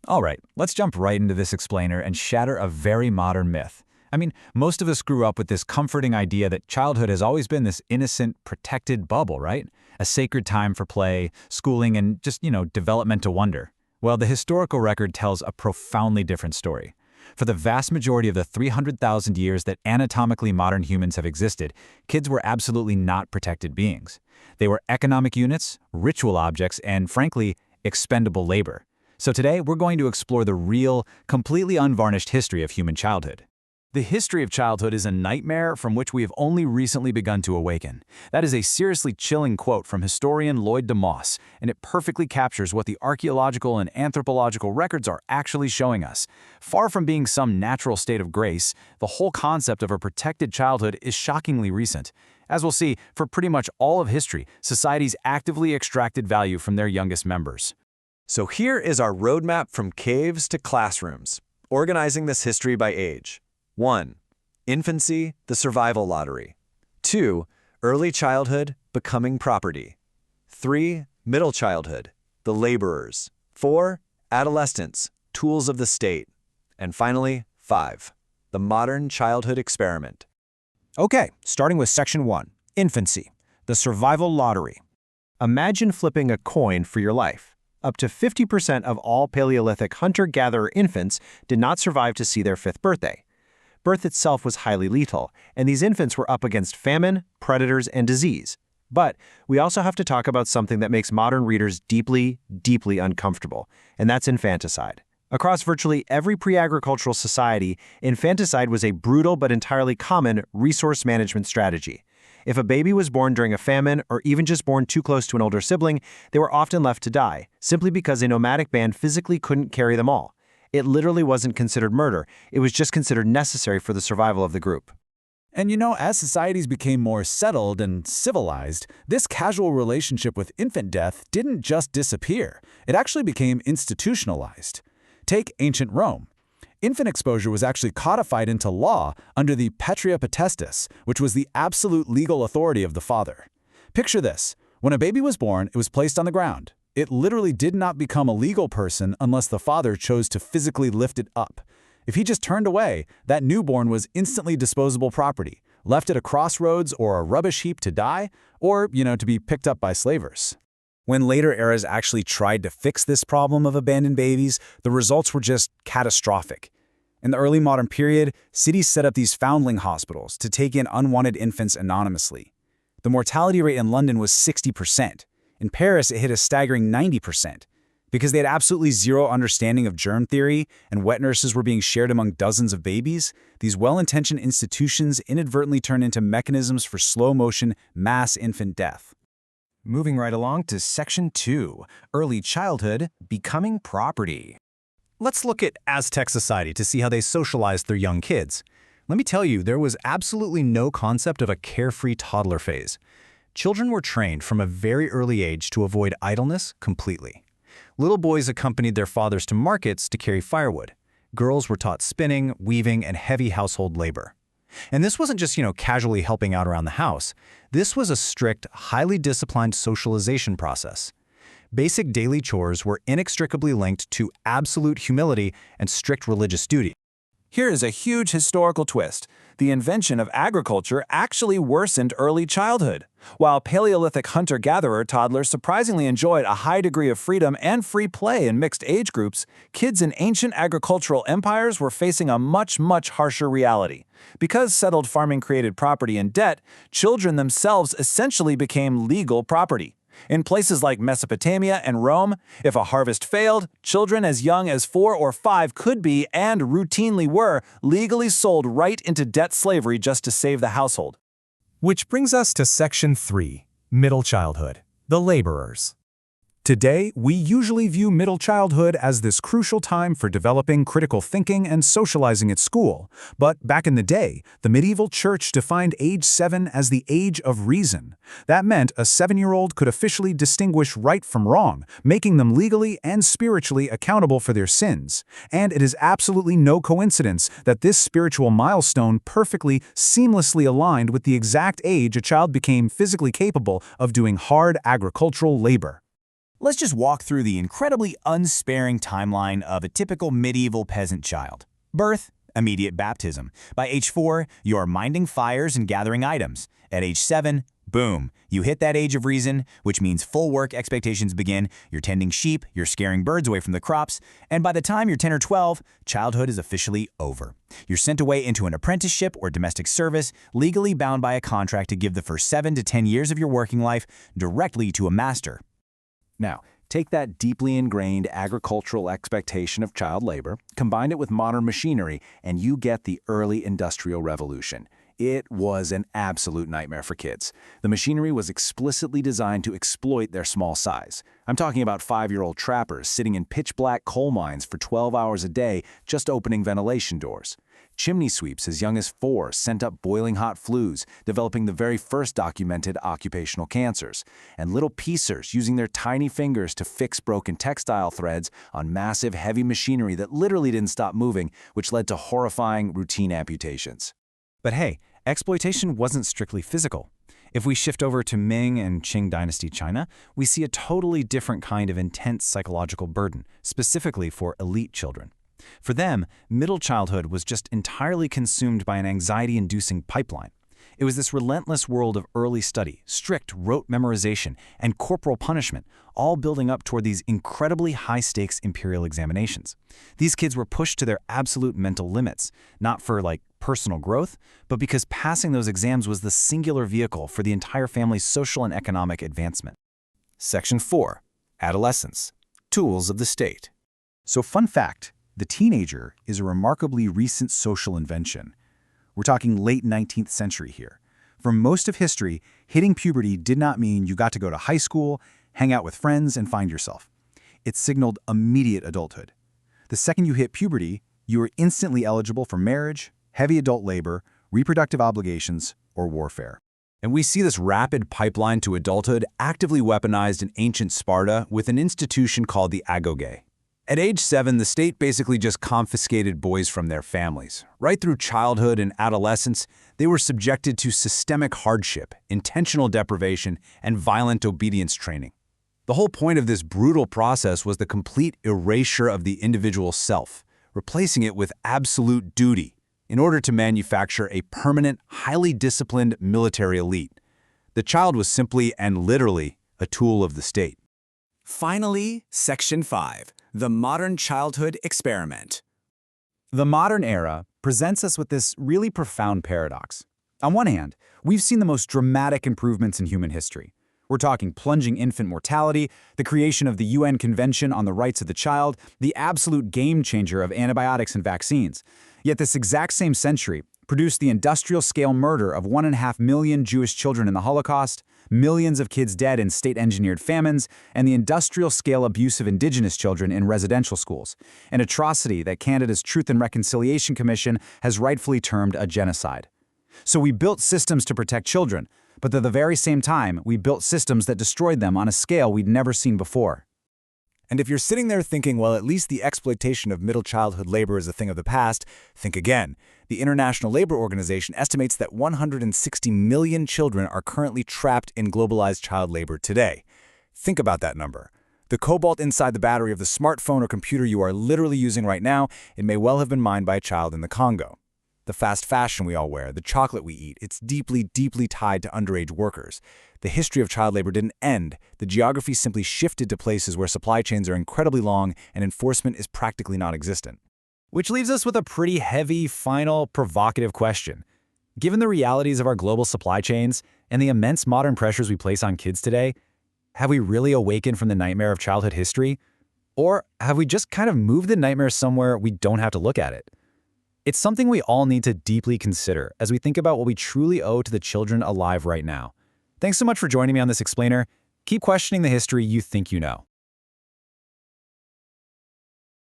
All right, let's jump right into this explainer and shatter a very modern myth. I mean, most of us grew up with this comforting idea that childhood has always been this innocent, protected bubble, right? A sacred time for play, schooling, and just, developmental wonder. Well, the historical record tells a profoundly different story. For the vast majority of the 300,000 years that anatomically modern humans have existed, kids were absolutely not protected beings. They were economic units, ritual objects, and frankly, expendable labor. So today, we're going to explore the real, completely unvarnished history of human childhood. The history of childhood is a nightmare from which we have only recently begun to awaken. That is a seriously chilling quote from historian Lloyd DeMoss, and it perfectly captures what the archaeological and anthropological records are actually showing us. Far from being some natural state of grace, the whole concept of a protected childhood is shockingly recent. As we'll see, for pretty much all of history, societies actively extracted value from their youngest members. So here is our roadmap from caves to classrooms, organizing this history by age. 1. Infancy, the survival lottery. 2. Early childhood, becoming property. 3. Middle childhood, the laborers. 4. Adolescence, tools of the state. And finally, 5. The modern childhood experiment. Okay, starting with Section 1, Infancy, the survival lottery. Imagine flipping a coin for your life. Up to 50% of all Paleolithic hunter-gatherer infants did not survive to see their 5th birthday. Birth itself was highly lethal, and these infants were up against famine, predators, and disease. But we also have to talk about something that makes modern readers deeply, deeply uncomfortable, and that's infanticide. Across virtually every pre-agricultural society, infanticide was a brutal but entirely common resource management strategy. If a baby was born during a famine, or even just born too close to an older sibling, they were often left to die, simply because a nomadic band physically couldn't carry them all. It literally wasn't considered murder, it was just considered necessary for the survival of the group. And as societies became more settled and civilized, this casual relationship with infant death didn't just disappear, it actually became institutionalized. Take ancient Rome. Infant exposure was actually codified into law under the Patria Potestas, which was the absolute legal authority of the father. Picture this. When a baby was born, it was placed on the ground. It literally did not become a legal person unless the father chose to physically lift it up. If he just turned away, that newborn was instantly disposable property, left at a crossroads or a rubbish heap to die, or, to be picked up by slavers. When later eras actually tried to fix this problem of abandoned babies, the results were just catastrophic. In the early modern period, cities set up these foundling hospitals to take in unwanted infants anonymously. The mortality rate in London was 60%. In Paris, it hit a staggering 90%. Because they had absolutely zero understanding of germ theory and wet nurses were being shared among dozens of babies, these well-intentioned institutions inadvertently turned into mechanisms for slow-motion mass infant death. Moving right along to Section 2, Early Childhood, Becoming Property. Let's look at Aztec society to see how they socialized their young kids. Let me tell you, there was absolutely no concept of a carefree toddler phase. Children were trained from a very early age to avoid idleness completely. Little boys accompanied their fathers to markets to carry firewood. Girls were taught spinning, weaving, and heavy household labor. And this wasn't just, casually helping out around the house. This was a strict, highly disciplined socialization process. Basic daily chores were inextricably linked to absolute humility and strict religious duty. Here is a huge historical twist. The invention of agriculture actually worsened early childhood. While Paleolithic hunter-gatherer toddlers surprisingly enjoyed a high degree of freedom and free play in mixed age groups, kids in ancient agricultural empires were facing a much, much harsher reality. Because settled farming created property and debt, children themselves essentially became legal property. In places like Mesopotamia and Rome, if a harvest failed, children as young as 4 or 5 could be, and routinely were, legally sold right into debt slavery just to save the household. Which brings us to Section 3, Middle Childhood, the laborers. Today, we usually view middle childhood as this crucial time for developing critical thinking and socializing at school. But back in the day, the medieval church defined age 7 as the age of reason. That meant a 7-year-old could officially distinguish right from wrong, making them legally and spiritually accountable for their sins. And it is absolutely no coincidence that this spiritual milestone perfectly, seamlessly aligned with the exact age a child became physically capable of doing hard agricultural labor. Let's just walk through the incredibly unsparing timeline of a typical medieval peasant child. Birth, immediate baptism. By age 4, you're minding fires and gathering items. At age 7, boom, you hit that age of reason, which means full work expectations begin. You're tending sheep, you're scaring birds away from the crops, and by the time you're 10 or 12, childhood is officially over. You're sent away into an apprenticeship or domestic service, legally bound by a contract to give the first 7 to 10 years of your working life directly to a master. Now, take that deeply ingrained agricultural expectation of child labor, combine it with modern machinery, and you get the early industrial revolution. It was an absolute nightmare for kids. The machinery was explicitly designed to exploit their small size. I'm talking about 5-year-old trappers sitting in pitch-black coal mines for 12 hours a day just opening ventilation doors. Chimney sweeps as young as 4 sent up boiling hot flues, developing the very first documented occupational cancers. And little piecers using their tiny fingers to fix broken textile threads on massive heavy machinery that literally didn't stop moving, which led to horrifying routine amputations. But hey, exploitation wasn't strictly physical. If we shift over to Ming and Qing dynasty China, we see a totally different kind of intense psychological burden, specifically for elite children. For them, middle childhood was just entirely consumed by an anxiety-inducing pipeline. It was this relentless world of early study, strict rote memorization, and corporal punishment, all building up toward these incredibly high-stakes imperial examinations. These kids were pushed to their absolute mental limits, not for, personal growth, but because passing those exams was the singular vehicle for the entire family's social and economic advancement. Section 4. Adolescence. Tools of the state. So fun fact, the teenager is a remarkably recent social invention. We're talking late 19th century here. For most of history, hitting puberty did not mean you got to go to high school, hang out with friends, and find yourself. It signaled immediate adulthood. The second you hit puberty, you were instantly eligible for marriage, heavy adult labor, reproductive obligations, or warfare. And we see this rapid pipeline to adulthood actively weaponized in ancient Sparta with an institution called the agoge. At age 7, the state basically just confiscated boys from their families. Right through childhood and adolescence, they were subjected to systemic hardship, intentional deprivation, and violent obedience training. The whole point of this brutal process was the complete erasure of the individual self, replacing it with absolute duty in order to manufacture a permanent, highly disciplined military elite. The child was simply and literally a tool of the state. Finally, Section 5. The modern childhood experiment. The modern era presents us with this really profound paradox. On one hand, we've seen the most dramatic improvements in human history. We're talking plunging infant mortality, the creation of the UN Convention on the Rights of the Child, the absolute game changer of antibiotics and vaccines. Yet this exact same century produced the industrial-scale murder of 1.5 million Jewish children in the Holocaust, millions of kids dead in state-engineered famines, and the industrial-scale abuse of indigenous children in residential schools, an atrocity that Canada's Truth and Reconciliation Commission has rightfully termed a genocide. So we built systems to protect children, but at the very same time, we built systems that destroyed them on a scale we'd never seen before. And if you're sitting there thinking, well, at least the exploitation of middle childhood labor is a thing of the past, think again. The International Labor Organization estimates that 160 million children are currently trapped in globalized child labor today. Think about that number. The cobalt inside the battery of the smartphone or computer you are literally using right now, it may well have been mined by a child in the Congo. The fast fashion we all wear, the chocolate we eat, it's deeply, deeply tied to underage workers. The history of child labor didn't end. The geography simply shifted to places where supply chains are incredibly long and enforcement is practically non-existent. Which leaves us with a pretty heavy, final, provocative question. Given the realities of our global supply chains and the immense modern pressures we place on kids today, have we really awakened from the nightmare of childhood history? Or have we just kind of moved the nightmare somewhere we don't have to look at it? It's something we all need to deeply consider as we think about what we truly owe to the children alive right now. Thanks so much for joining me on this explainer. Keep questioning the history you think you know.